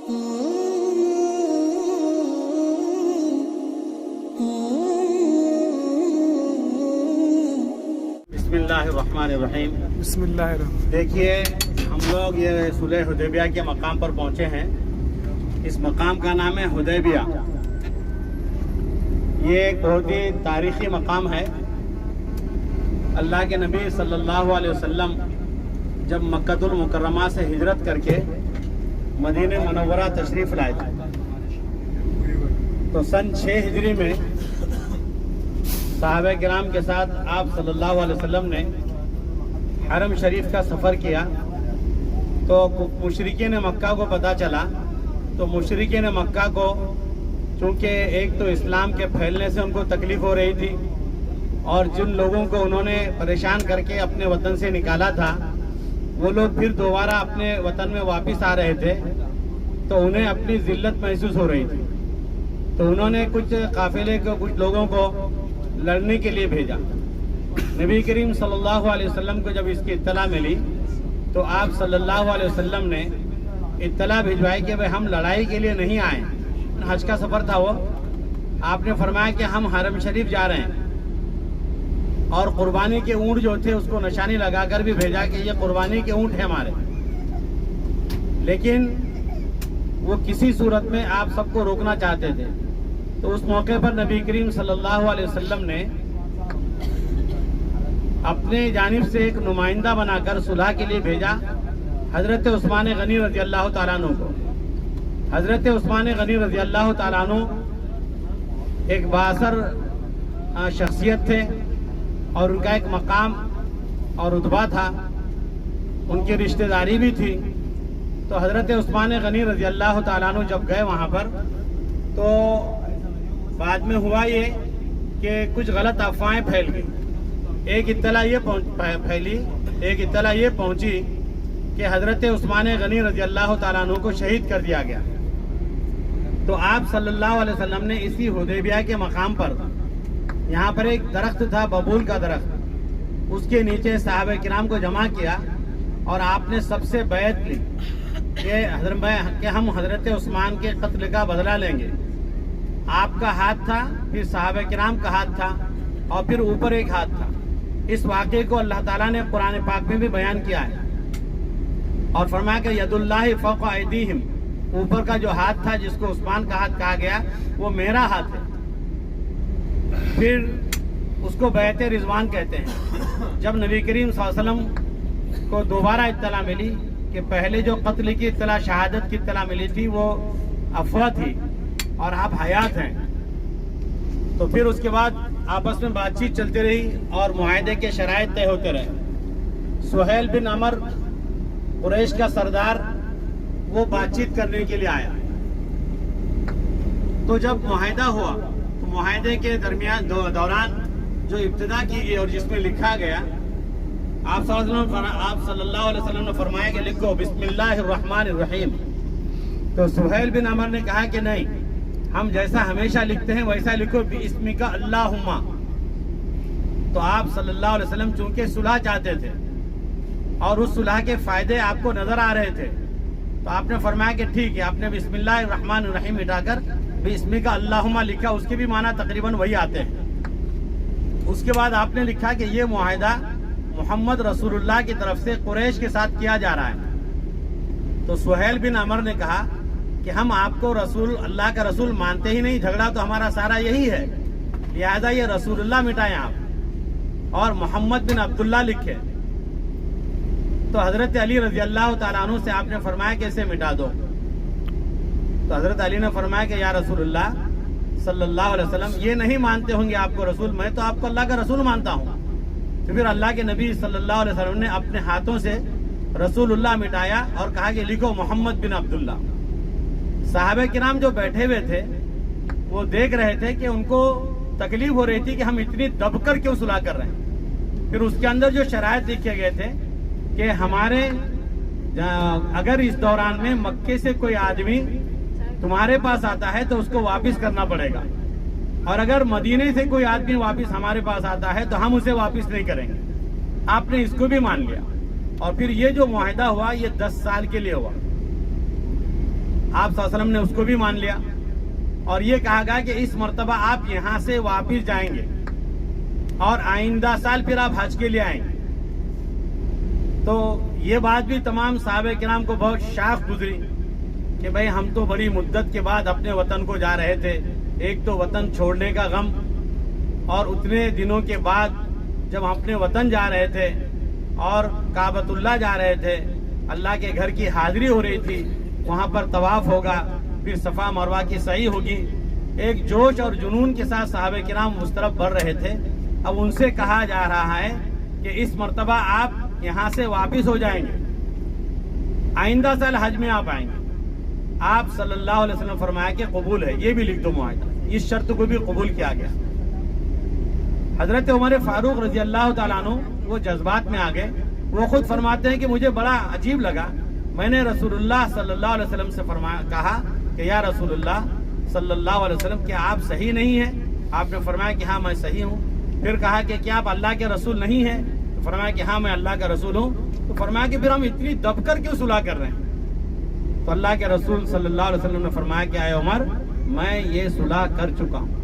بسم اللہ الرحمن الرحیم۔ بسم اللہ الرحمن۔ دیکھیے ہم لوگ یہ صلح حدیبیہ کے مقام پر پہنچے ہیں۔ اس مقام کا نام ہے حدیبیہ۔ یہ ایک بہت ہی تاریخی مقام ہے۔ اللہ کے نبی صلی اللہ علیہ وسلم جب مکۃ المکرمہ سے ہجرت کر کے مدینہ منورہ تشریف لائے تھے تو سن 6 ہجری میں صحابہ کرام کے ساتھ آپ صلی اللہ علیہ وسلم نے حرم شریف کا سفر کیا تو مشرکین مکہ کو پتہ چلا تو مشرکین مکہ کو چونکہ ایک تو اسلام کے پھیلنے سے ان کو تکلیف ہو رہی تھی اور جن لوگوں کو انہوں نے پریشان کر کے اپنے وطن سے نکالا تھا وہ لوگ پھر دوبارہ اپنے وطن میں واپس آ رہے تھے تو انہیں اپنی ذلت محسوس ہو رہی تھی تو انہوں نے کچھ قافلے کو کچھ لوگوں کو لڑنے کے لیے بھیجا۔ نبی کریم صلی اللہ علیہ وسلم کو جب اس کی اطلاع ملی تو آپ صلی اللہ علیہ وسلم نے اطلاع بھجوائی کہ ہم لڑائی کے لیے نہیں آئے، حج کا سفر تھا وہ۔ آپ نے فرمایا کہ ہم حرم شریف جا رہے ہیں اور قربانی کے اونٹ جو تھے اس کو نشانی لگا کر بھی بھیجا کہ یہ قربانی کے اونٹ ہیں ہمارے، لیکن وہ کسی صورت میں آپ سب کو روکنا چاہتے تھے۔ تو اس موقع پر نبی کریم صلی اللہ علیہ وسلم نے اپنے جانب سے ایک نمائندہ بنا کر صلح کے لیے بھیجا حضرت عثمان غنی رضی اللہ تعالیٰ عنہ کو۔ حضرت عثمان غنی رضی اللہ تعالیٰ عنہ ایک بااثر شخصیت تھے اور ان کا ایک مقام اور رتبہ تھا، ان کی رشتہ داری بھی تھی۔ تو حضرت عثمان غنی رضی اللہ تعالیٰ عنہ جب گئے وہاں پر تو بعد میں ہوا یہ کہ کچھ غلط افواہیں پھیل گئی۔ ایک اطلاع یہ پہنچی کہ حضرت عثمان غنی رضی اللہ تعالیٰ عنہ کو شہید کر دیا گیا۔ تو آپ صلی اللہ علیہ وسلم نے اسی حدیبیہ کے مقام پر یہاں پر ایک درخت تھا، ببول کا درخت، اس کے نیچے صحابہ کرام کو جمع کیا اور آپ نے سب سے بیعت لی کہ ہم حضرت عثمان کے قتل کا بدلہ لیں گے۔ آپ کا ہاتھ تھا، پھر صحابہ کرام کا ہاتھ تھا اور پھر اوپر ایک ہاتھ تھا۔ اس واقعے کو اللہ تعالیٰ نے قرآن پاک میں بھی بیان کیا ہے اور فرمایا کہ ید اللہ فوق ایدیہم، اوپر کا جو ہاتھ تھا جس کو عثمان کا ہاتھ کہا گیا وہ میرا ہاتھ ہے۔ پھر اس کو بیعت رضوان کہتے ہیں۔ جب نبی کریم صلی اللہ علیہ وسلم کو دوبارہ اطلاع ملی کہ پہلے جو قتل کی اطلاع، شہادت کی اطلاع ملی تھی وہ افواہ تھی اور آپ حیات ہیں، تو پھر اس کے بعد آپس میں بات چیت چلتی رہی اور معاہدے کے شرائط طے ہوتے رہے۔ سہیل بن عمر قریش کا سردار وہ بات چیت کرنے کے لیے آیا۔ تو جب معاہدہ ہوا تو معاہدے کے دوران جو ابتدا کی گئی اور جس میں لکھا گیا، آپ صلی اللہ علیہ وسلم نے فرمایا کہ لکھو بسم اللہ الرحمن الرحیم۔ تو سہیل بن عمر نے کہا کہ نہیں، ہم جیسا ہمیشہ لکھتے ہیں ویسا لکھو باسمک اللہم۔ تو آپ صلی اللہ علیہ وسلم چونکہ صلح چاہتے تھے اور اس صلح کے فائدے آپ کو نظر آ رہے تھے تو آپ نے فرمایا کہ ٹھیک ہے۔ آپ نے بسم اللہ الرحمن الرحیم مٹا کر باسمک اللہم لکھا، اس کے بھی معنی تقریباً وہی آتے ہیں۔ اس کے بعد آپ نے لکھا کہ یہ معاہدہ محمد رسول اللہ کی طرف سے قریش کے ساتھ کیا جا رہا ہے۔ تو سہیل بن عمر نے کہا کہ ہم آپ کو رسول اللہ کا رسول مانتے ہی نہیں، جھگڑا تو ہمارا سارا یہی ہے، لہذا یہ رسول اللہ مٹائیں آپ اور محمد بن عبداللہ لکھے۔ تو حضرت علی رضی اللہ تعالیٰ عنہ سے آپ نے فرمایا کہ اسے مٹا دو۔ تو حضرت علی نے فرمایا کہ یا رسول اللہ صلی اللہ علیہ وسلم یہ نہیں مانتے ہوں گے آپ کو رسول، میں تو آپ کو اللہ کا رسول مانتا ہوں۔ تو پھر اللہ کے نبی صلی اللہ علیہ وسلم نے اپنے ہاتھوں سے رسول اللہ مٹایا اور کہا کہ لکھو محمد بن عبداللہ۔ صحابہ کرام جو بیٹھے ہوئے تھے وہ دیکھ رہے تھے کہ ان کو تکلیف ہو رہی تھی کہ ہم اتنی دب کر کیوں صلح کر رہے ہیں۔ پھر اس کے اندر جو شرائط لکھے گئے تھے کہ ہمارے اگر اس دوران میں مکے سے کوئی آدمی تمہارے پاس آتا ہے تو اس کو واپس کرنا پڑے گا، اور اگر مدینے سے کوئی آدمی واپس ہمارے پاس آتا ہے تو ہم اسے واپس نہیں کریں گے۔ آپ نے اس کو بھی مان لیا اور پھر یہ جو معاہدہ ہوا یہ 10 سال کے لیے ہوا۔ آپ صلی اللہ علیہ وسلم نے اس کو بھی مان لیا اور یہ کہا گیا کہ اس مرتبہ آپ یہاں سے واپس جائیں گے اور آئندہ سال پھر آپ حج کے لیے آئیں گے۔ تو یہ بات بھی تمام صحابہ کرام کو بہت شاق گزری کہ بھئی ہم تو بڑی مدت کے بعد اپنے وطن کو جا رہے تھے، ایک تو وطن چھوڑنے کا غم، اور اتنے دنوں کے بعد جب ہم اپنے وطن جا رہے تھے اور کعبۃ اللہ جا رہے تھے، اللہ کے گھر کی حاضری ہو رہی تھی، وہاں پر طواف ہوگا، پھر صفا مروہ کی سعی ہوگی، ایک جوش اور جنون کے ساتھ صحابہ کرام اس طرف بڑھ رہے تھے۔ اب ان سے کہا جا رہا ہے کہ اس مرتبہ آپ یہاں سے واپس ہو جائیں گے، آئندہ سال حج میں آپ آئیں گے۔ آپ صلی اللہ علیہ وسلم فرمایا کہ قبول ہے، یہ بھی لکھ دو معاہدہ، اس شرط کو بھی قبول کیا گیا۔ حضرت عمر فاروق رضی اللہ تعالیٰ عنہ وہ جذبات میں آ گئے، وہ خود فرماتے ہیں کہ مجھے بڑا عجیب لگا، میں نے رسول اللہ صلی اللہ علیہ وسلم سے کہا کہ یا رسول اللہ صلی اللہ علیہ وسلم کیا آپ صحیح نہیں ہیں؟ آپ نے فرمایا کہ ہاں میں صحیح ہوں۔ پھر کہا کہ کیا آپ اللہ کے رسول نہیں ہیں؟ تو فرمایا کہ ہاں میں اللہ کا رسول ہوں۔ تو فرمایا کہ پھر ہم اتنی دب کر کیوں صلح کر رہے ہیں؟ تو اللہ کے رسول صلی اللہ علیہ وسلم نے فرمایا کہ اے عمر میں یہ صلح کر چکا ہوں۔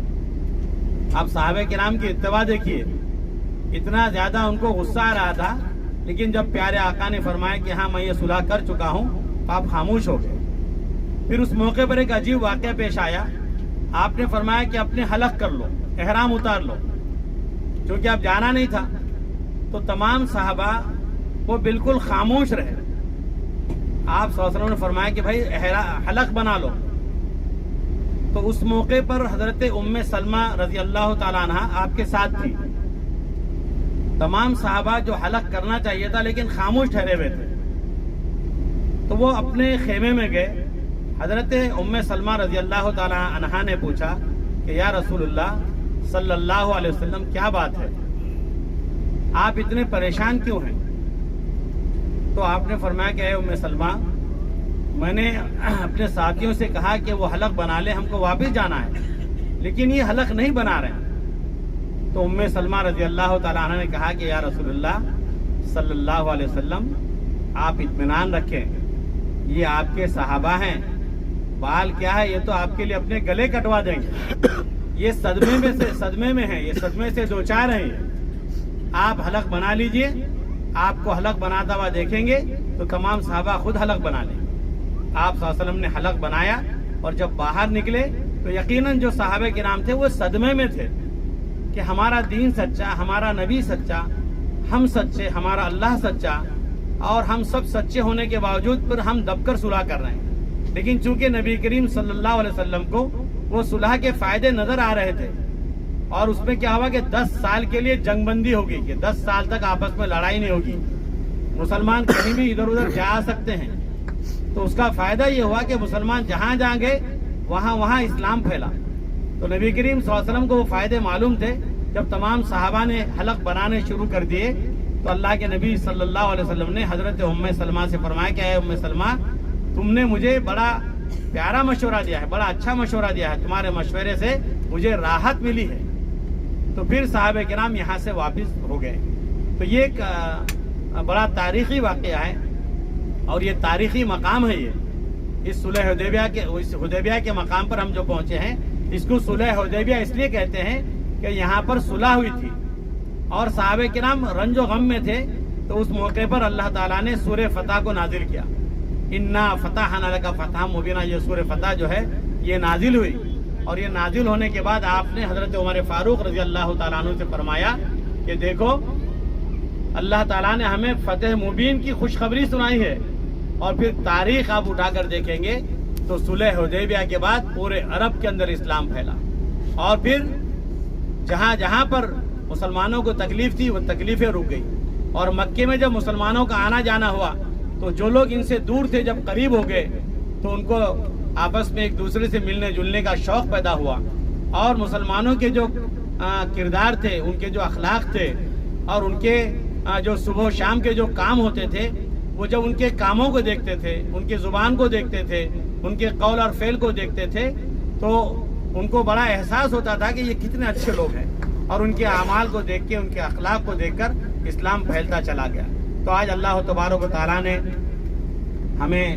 آپ صحابہ کرام کی اتباع دیکھیے، اتنا زیادہ ان کو غصہ آ رہا تھا، لیکن جب پیارے آقا نے فرمایا کہ ہاں میں یہ صلح کر چکا ہوں تو آپ خاموش ہو گئے۔ پھر اس موقع پر ایک عجیب واقعہ پیش آیا، آپ نے فرمایا کہ اپنے حلق کر لو، احرام اتار لو، چونکہ اب جانا نہیں تھا۔ تو تمام صحابہ وہ بالکل خاموش رہے۔ آپ صلی اللہ علیہ وسلم نے فرمایا کہ بھائی حلق بنا لو۔ تو اس موقع پر حضرت ام سلمہ رضی اللہ تعالیٰ عنہ آپ کے ساتھ تھی۔ تمام صحابہ جو حلق کرنا چاہیے تھا لیکن خاموش ٹھہرے ہوئے تھے، تو وہ اپنے خیمے میں گئے۔ حضرت ام سلمہ رضی اللہ تعالیٰ عنہ نے پوچھا کہ یا رسول اللہ صلی اللہ علیہ وسلم کیا بات ہے، آپ اتنے پریشان کیوں ہیں؟ تو آپ نے فرمایا کہ اے ام سلمہ میں نے اپنے ساتھیوں سے کہا کہ وہ حلق بنا لے، ہم کو واپس جانا ہے، لیکن یہ حلق نہیں بنا رہے ہیں۔ تو ام سلمہ رضی اللہ تعالیٰ عنہ نے کہا کہ یا رسول اللہ صلی اللہ علیہ وسلم آپ اطمینان رکھیں، یہ آپ کے صحابہ ہیں، بال کیا ہے یہ تو آپ کے لیے اپنے گلے کٹوا دیں گے، یہ صدمے میں ہیں، یہ صدمے سے دو چار ہیں، آپ حلق بنا لیجئے، آپ کو حلق بناتا ہوا دیکھیں گے تو تمام صحابہ خود حلق بنا لیں۔ آپ صلی اللہ علیہ وسلم نے حلق بنایا اور جب باہر نکلے تو یقیناً جو صحابہ کرام تھے وہ صدمے میں تھے کہ ہمارا دین سچا، ہمارا نبی سچا، ہم سچے، ہمارا اللہ سچا، اور ہم سب سچے ہونے کے باوجود پھر ہم دب کر صلح کر رہے ہیں۔ لیکن چونکہ نبی کریم صلی اللہ علیہ وسلم کو وہ صلح کے فائدے نظر آ رہے تھے، اور اس میں کیا ہوا کہ 10 سال کے لیے جنگ بندی ہوگی کہ 10 سال تک آپس میں لڑائی نہیں ہوگی، مسلمان کہیں بھی ادھر ادھر جا سکتے ہیں۔ تو اس کا فائدہ یہ ہوا کہ مسلمان جہاں جہاں گئے وہاں اسلام پھیلا۔ تو نبی کریم صلی اللہ علیہ وسلم کو وہ فائدے معلوم تھے۔ جب تمام صحابہ نے حلق بنانے شروع کر دیے تو اللہ کے نبی صلی اللہ علیہ وسلم نے حضرت ام سلمہ سے فرمایا کہ اے ام سلمہ تم نے مجھے بڑا پیارا مشورہ دیا ہے، بڑا اچھا مشورہ دیا ہے، تمہارے مشورے سے مجھے راحت ملی ہے۔ تو پھر صحابہ کرام یہاں سے واپس ہو گئے۔ تو یہ ایک بڑا تاریخی واقعہ ہے اور یہ تاریخی مقام ہے۔ یہ اس صلح حدیبیہ کے مقام پر ہم جو پہنچے ہیں، اس کو صلح حدیبیہ اس لیے کہتے ہیں کہ یہاں پر صلح ہوئی تھی اور صحابہ کرام رنج و غم میں تھے۔ تو اس موقع پر اللہ تعالیٰ نے سورہ فتح کو نازل کیا، انا فتحنا لک فتحا مبینا۔ یہ سورہ فتح جو ہے یہ نازل ہوئی، اور یہ نازل ہونے کے بعد آپ نے حضرت عمر فاروق رضی اللہ تعالیٰ عنہ سے فرمایا کہ دیکھو اللہ تعالیٰ نے ہمیں فتح مبین کی خوشخبری سنائی ہے۔ اور پھر تاریخ آپ اٹھا کر دیکھیں گے تو صلح حدیبیہ کے بعد پورے عرب کے اندر اسلام پھیلا، اور پھر جہاں جہاں پر مسلمانوں کو تکلیف تھی وہ تکلیفیں رک گئی، اور مکے میں جب مسلمانوں کا آنا جانا ہوا تو جو لوگ ان سے دور تھے جب قریب ہو گئے تو ان کو آپس میں ایک دوسرے سے ملنے جلنے کا شوق پیدا ہوا، اور مسلمانوں کے جو کردار تھے، ان کے جو اخلاق تھے، اور ان کے جو صبح و شام کے جو کام ہوتے تھے، وہ جب ان کے کاموں کو دیکھتے تھے، ان کی زبان کو دیکھتے تھے، ان کے قول اور فعل کو دیکھتے تھے، تو ان کو بڑا احساس ہوتا تھا کہ یہ کتنے اچھے لوگ ہیں، اور ان کے اعمال کو دیکھ کے، ان کے اخلاق کو دیکھ کر اسلام پھیلتا چلا گیا۔ تو آج اللہ تبارک و تعالیٰ نے ہمیں